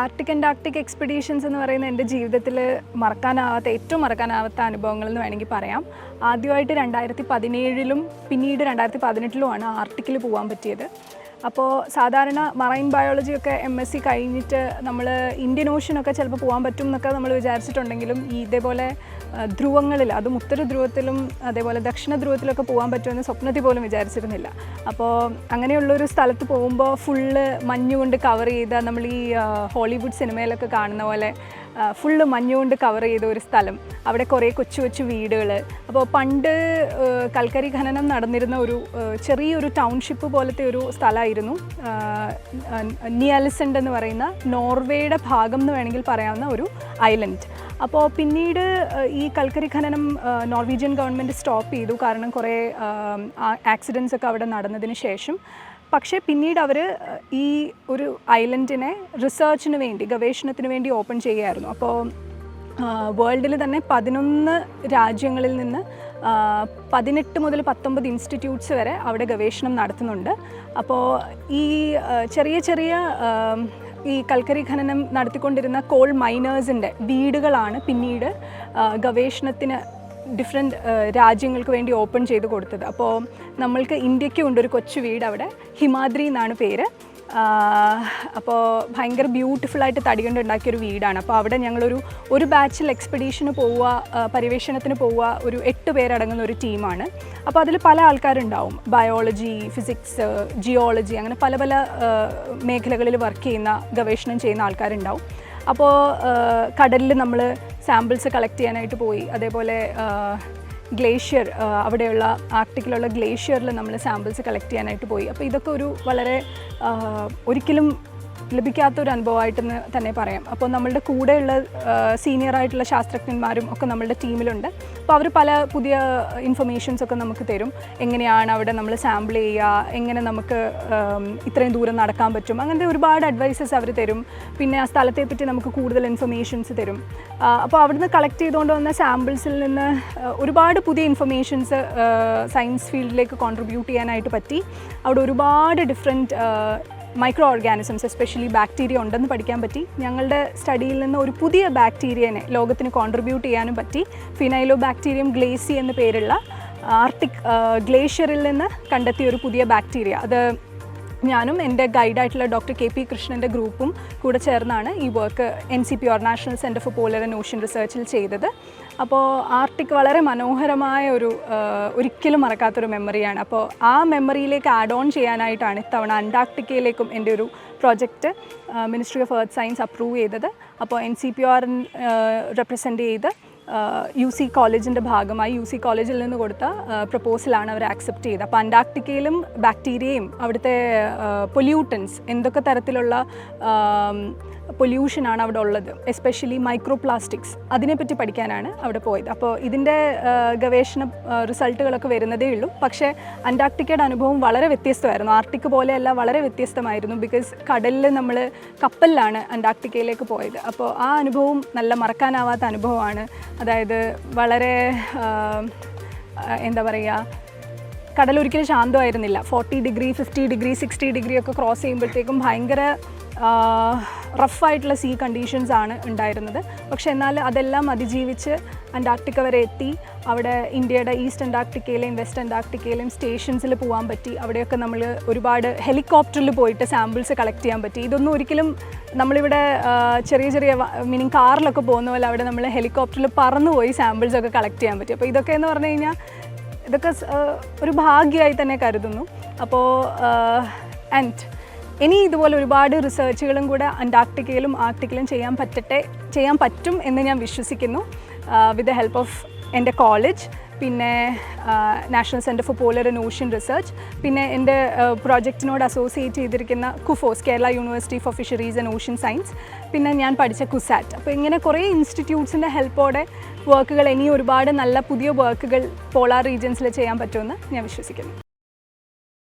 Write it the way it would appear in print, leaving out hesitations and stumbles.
Arctic Antarctic expeditions എന്ന് പറയുന്ന എൻ്റെ ജീവിതത്തിൽ ഏറ്റവും മറക്കാനാവാത്ത അനുഭവങ്ങൾ എന്ന് വേണമെങ്കിൽ പറയാം. ആദ്യമായിട്ട് 2017 പിന്നീട് 2018 ആർട്ടിക്കിൽ പോകാൻ പറ്റിയത്. അപ്പോൾ സാധാരണ മറൈൻ ബയോളജിയൊക്കെ MSc കഴിഞ്ഞിട്ട് നമ്മൾ ഇന്ത്യൻ ഓഷനൊക്കെ ചിലപ്പോൾ പോകാൻ പറ്റും എന്നൊക്കെ നമ്മൾ വിചാരിച്ചിട്ടുണ്ടെങ്കിലും ഇതേപോലെ ധ്രുവങ്ങളിൽ, അതും ഉത്തര ധ്രുവത്തിലും അതേപോലെ ദക്ഷിണ ധ്രുവത്തിലൊക്കെ പോകാൻ പറ്റുമെന്ന് സ്വപ്നത്തിൽ പോലും വിചാരിച്ചിരുന്നില്ല. അപ്പോൾ അങ്ങനെയുള്ളൊരു സ്ഥലത്ത് പോകുമ്പോൾ ഫുള്ള് മഞ്ഞുകൊണ്ട് കവർ ചെയ്ത, നമ്മൾ ഈ ഹോളിവുഡ് സിനിമയിലൊക്കെ കാണുന്ന പോലെ ഫുള്ള് മഞ്ഞുകൊണ്ട് കവർ ചെയ്ത ഒരു സ്ഥലം, അവിടെ കുറേ കൊച്ചു കൊച്ചു വീടുകൾ. അപ്പോൾ പണ്ട് കൽക്കരി ഖനനം നടന്നിരുന്ന ഒരു ചെറിയൊരു ടൗൺഷിപ്പ് പോലത്തെ ഒരു സ്ഥലമായിരുന്നു നിയാലിസെൻഡ് എന്ന് പറയുന്ന നോർവേയുടെ ഭാഗം എന്ന് വേണമെങ്കിൽ പറയാവുന്ന ഒരു ഐലൻഡ്. അപ്പോൾ പിന്നീട് ഈ കൽക്കരി ഖനനം നോർവീജിയൻ ഗവൺമെൻറ് സ്റ്റോപ്പ് ചെയ്തു, കാരണം കുറേ ആക്സിഡൻസ് ഒക്കെ അവിടെ നടന്നതിന് ശേഷം. പക്ഷേ പിന്നീട് അവർ ഈ ഒരു ഐലൻഡിനെ റിസർച്ചിന് വേണ്ടി, ഗവേഷണത്തിന് വേണ്ടി ഓപ്പൺ ചെയ്യുകയായിരുന്നു. അപ്പോൾ വേൾഡിൽ തന്നെ 11 രാജ്യങ്ങളിൽ നിന്ന് 18 മുതൽ 19 ഇൻസ്റ്റിറ്റ്യൂട്ട്സ് വരെ അവിടെ ഗവേഷണം നടത്തുന്നുണ്ട്. അപ്പോൾ ഈ ചെറിയ ഈ കൽക്കരി ഖനനം നടത്തിക്കൊണ്ടിരുന്ന കോൾ മൈനേഴ്സിൻ്റെ വീടുകളാണ് പിന്നീട് ഗവേഷണത്തിന് ഡിഫറെൻറ്റ് രാജ്യങ്ങൾക്ക് വേണ്ടി ഓപ്പൺ ചെയ്ത് കൊടുത്തത്. അപ്പോൾ നമ്മൾക്ക് ഇന്ത്യയ്ക്കും ഉണ്ടൊരു കൊച്ചു വീട് അവിടെ, ഹിമാദ്രി എന്നാണ് പേര്. അപ്പോൾ ഭയങ്കര ബ്യൂട്ടിഫുള്ളായിട്ട് തടി കൊണ്ട് ഉണ്ടാക്കിയൊരു വീടാണ്. അപ്പോൾ അവിടെ ഞങ്ങളൊരു ബാച്ചിൽ എക്സ്പെഡീഷന് പോവുക, പര്യവേഷണത്തിന് പോവുക, ഒരു 8 പേരടങ്ങുന്ന ഒരു ടീമാണ്. അപ്പോൾ അതിൽ പല ആൾക്കാരുണ്ടാവും, ബയോളജി, ഫിസിക്സ്, ജിയോളജി, അങ്ങനെ പല പല മേഖലകളിൽ വർക്ക് ചെയ്യുന്ന, ഗവേഷണം ചെയ്യുന്ന ആൾക്കാരുണ്ടാവും. അപ്പോൾ കടലിൽ നമ്മൾ സാമ്പിൾസ് കളക്ട് ചെയ്യാനായിട്ട് പോയി. അതേപോലെ ഗ്ലേഷ്യർ, അവിടെയുള്ള ആർട്ടിക്കിലുള്ള ഗ്ലേഷ്യറിൽ നമ്മൾ സാമ്പിൾസ് കളക്ട് ചെയ്യാനായിട്ട് പോയി. അപ്പോൾ ഇതൊക്കെ ഒരു വളരെ ഒരിക്കലും ലഭിക്കാത്തൊരു അനുഭവമായിട്ടെന്ന് തന്നെ പറയാം. അപ്പോൾ നമ്മളുടെ കൂടെയുള്ള സീനിയറായിട്ടുള്ള ശാസ്ത്രജ്ഞന്മാരും ഒക്കെ നമ്മളുടെ ടീമിലുണ്ട്. അപ്പോൾ അവർ പല പുതിയ ഇൻഫർമേഷൻസ് ഒക്കെ നമുക്ക് തരും. എങ്ങനെയാണ് അവിടെ നമ്മൾ സാമ്പിൾ ചെയ്യുക, എങ്ങനെ നമുക്ക് ഇത്രയും ദൂരം നടക്കാൻ പറ്റും, അങ്ങനത്തെ ഒരുപാട് അഡ്വൈസസ് അവർ തരും. പിന്നെ ആ സ്ഥലത്തെ പറ്റി നമുക്ക് കൂടുതൽ ഇൻഫർമേഷൻസ് തരും. അപ്പോൾ അവിടുന്ന് കളക്ട് ചെയ്തുകൊണ്ട് വന്ന സാമ്പിൾസിൽ നിന്ന് ഒരുപാട് പുതിയ ഇൻഫർമേഷൻസ് സയൻസ് ഫീൽഡിലേക്ക് കോൺട്രിബ്യൂട്ട് ചെയ്യാനായിട്ട് പറ്റി. അവിടെ ഒരുപാട് different micro organisms, especially bacteria ഉണ്ടെന്ന് പഠിക്കാൻ പറ്റി. ഞങ്ങളുടെ സ്റ്റഡിയിൽ നിന്ന് ഒരു പുതിയ ബാക്ടീരിയനെ ലോകത്തിന് കോൺട്രിബ്യൂട്ട് ചെയ്യാനും പറ്റി. ഫിനൈലോ ബാക്ടീരിയം ഗ്ലേസി എന്ന പേരുള്ള ആർട്ടിക് ഗ്ലേഷ്യറിൽ നിന്ന് കണ്ടെത്തിയ ഒരു പുതിയ ബാക്ടീരിയ, അത് ഞാനും എൻ്റെ ഗൈഡായിട്ടുള്ള ഡോക്ടർ KP കൃഷ്ണൻ്റെ ഗ്രൂപ്പും കൂടെ ചേർന്നാണ് ഈ work NCPOR national centre for polar and ocean റിസർച്ചിൽ ചെയ്തത്. അപ്പോൾ ആർട്ടിക് വളരെ മനോഹരമായ ഒരിക്കലും മറക്കാത്തൊരു മെമ്മറിയാണ്. അപ്പോൾ ആ മെമ്മറിയിലേക്ക് ആഡ് ഓൺ ചെയ്യാനായിട്ടാണ് ഇത്തവണ അന്റാർട്ടിക്കയിലേക്കും എൻ്റെ ഒരു project ministry of earth science approve ചെയ്തത്. അപ്പോൾ NCPOR റെപ്രസെൻ്റ് ചെയ്ത് UC കോളേജിൻ്റെ ഭാഗമായി UC കോളേജിൽ നിന്ന് കൊടുത്ത പ്രപ്പോസലാണ് അവർ ആക്സെപ്റ്റ് ചെയ്തത്. അപ്പോൾ അന്റാർട്ടിക്കയിലും ബാക്ടീരിയയും അവിടുത്തെ പൊല്യൂട്ടൻസ്, എന്തൊക്കെ തരത്തിലുള്ള പൊല്യൂഷനാണ് അവിടെ ഉള്ളത്, എസ്പെഷ്യലി മൈക്രോ പ്ലാസ്റ്റിക്സ്, അതിനെപ്പറ്റി പഠിക്കാനാണ് അവിടെ പോയത്. അപ്പോൾ ഇതിൻ്റെ ഗവേഷണ റിസൾട്ടുകളൊക്കെ വരുന്നതേ ഉള്ളൂ. പക്ഷേ അന്റാർട്ടിക്കയുടെ അനുഭവം വളരെ വ്യത്യസ്തമായിരുന്നു. ആർട്ടിക് പോലെയല്ല, വളരെ വ്യത്യസ്തമായിരുന്നു. ബിക്കോസ് കടലിൽ നമ്മൾ കപ്പലിലാണ് അന്റാർട്ടിക്കയിലേക്ക് പോയത്. അപ്പോൾ ആ അനുഭവം നല്ല മറക്കാനാവാത്ത അനുഭവമാണ്. അതായത് വളരെ എന്താ പറയുക, കടൽ ഒരിക്കലും ശാന്തമായിരുന്നില്ല. 40 ഡിഗ്രി, 50 ഡിഗ്രി, 60 ഡിഗ്രി ഒക്കെ ക്രോസ് ചെയ്യുമ്പോഴത്തേക്കും ഭയങ്കര റഫായിട്ടുള്ള സീ കണ്ടീഷൻസ് ആണ് ഉണ്ടായിരുന്നത്. പക്ഷേ എന്നാൽ അതെല്ലാം അതിജീവിച്ച് അന്റാർട്ടിക്ക വരെ എത്തി. അവിടെ ഇന്ത്യയുടെ ഈസ്റ്റ് അന്റാർട്ടിക്കയിലെയും വെസ്റ്റ് അന്റാർട്ടിക്കയിലെയും സ്റ്റേഷൻസിൽ പോകാൻ പറ്റി. അവിടെയൊക്കെ നമ്മൾ ഒരുപാട് ഹെലികോപ്റ്ററിൽ പോയിട്ട് സാമ്പിൾസ് കളക്ട് ചെയ്യാൻ പറ്റി. ഇതൊന്നും ഒരിക്കലും നമ്മളിവിടെ ചെറിയ മീനിങ് കാറിലൊക്കെ പോകുന്ന പോലെ അവിടെ നമ്മൾ ഹെലികോപ്റ്ററിൽ പറന്നു പോയി സാമ്പിൾസൊക്കെ കളക്ട് ചെയ്യാൻ പറ്റി. അപ്പോൾ ഇതൊക്കെ എന്ന് പറഞ്ഞു കഴിഞ്ഞാൽ ഇതൊക്കെ ഒരു ഭാഗ്യമായി തന്നെ കരുതുന്നു. അപ്പോൾ ഇനി ഇതുപോലെ ഒരുപാട് റിസർച്ചുകളും കൂടെ അന്റാർട്ടിക്കയിലും ആർട്ടിക്കിലും ചെയ്യാൻ പറ്റും എന്ന് ഞാൻ വിശ്വസിക്കുന്നു, വിത്ത് ദ ഹെൽപ്പ് ഓഫ് എൻ്റെ കോളേജ്, പിന്നെ national centre for polar and ocean research, പിന്നെ എൻ്റെ പ്രോജക്റ്റിനോട് അസോസിയേറ്റ് ചെയ്തിരിക്കുന്ന KUFOS, Kerala university four fisheries and ocean science, പിന്നെ ഞാൻ പഠിച്ച കുസാറ്റ്. അപ്പോൾ ഇങ്ങനെ കുറേ ഇൻസ്റ്റിറ്റ്യൂട്ട്സിൻ്റെ ഹെൽപ്പോടെ വർക്കുകൾ, ഇനിയും ഒരുപാട് നല്ല പുതിയ വർക്കുകൾ പോളാർ റീജിയൻസിൽ ചെയ്യാൻ പറ്റുമെന്ന് ഞാൻ വിശ്വസിക്കുന്നു.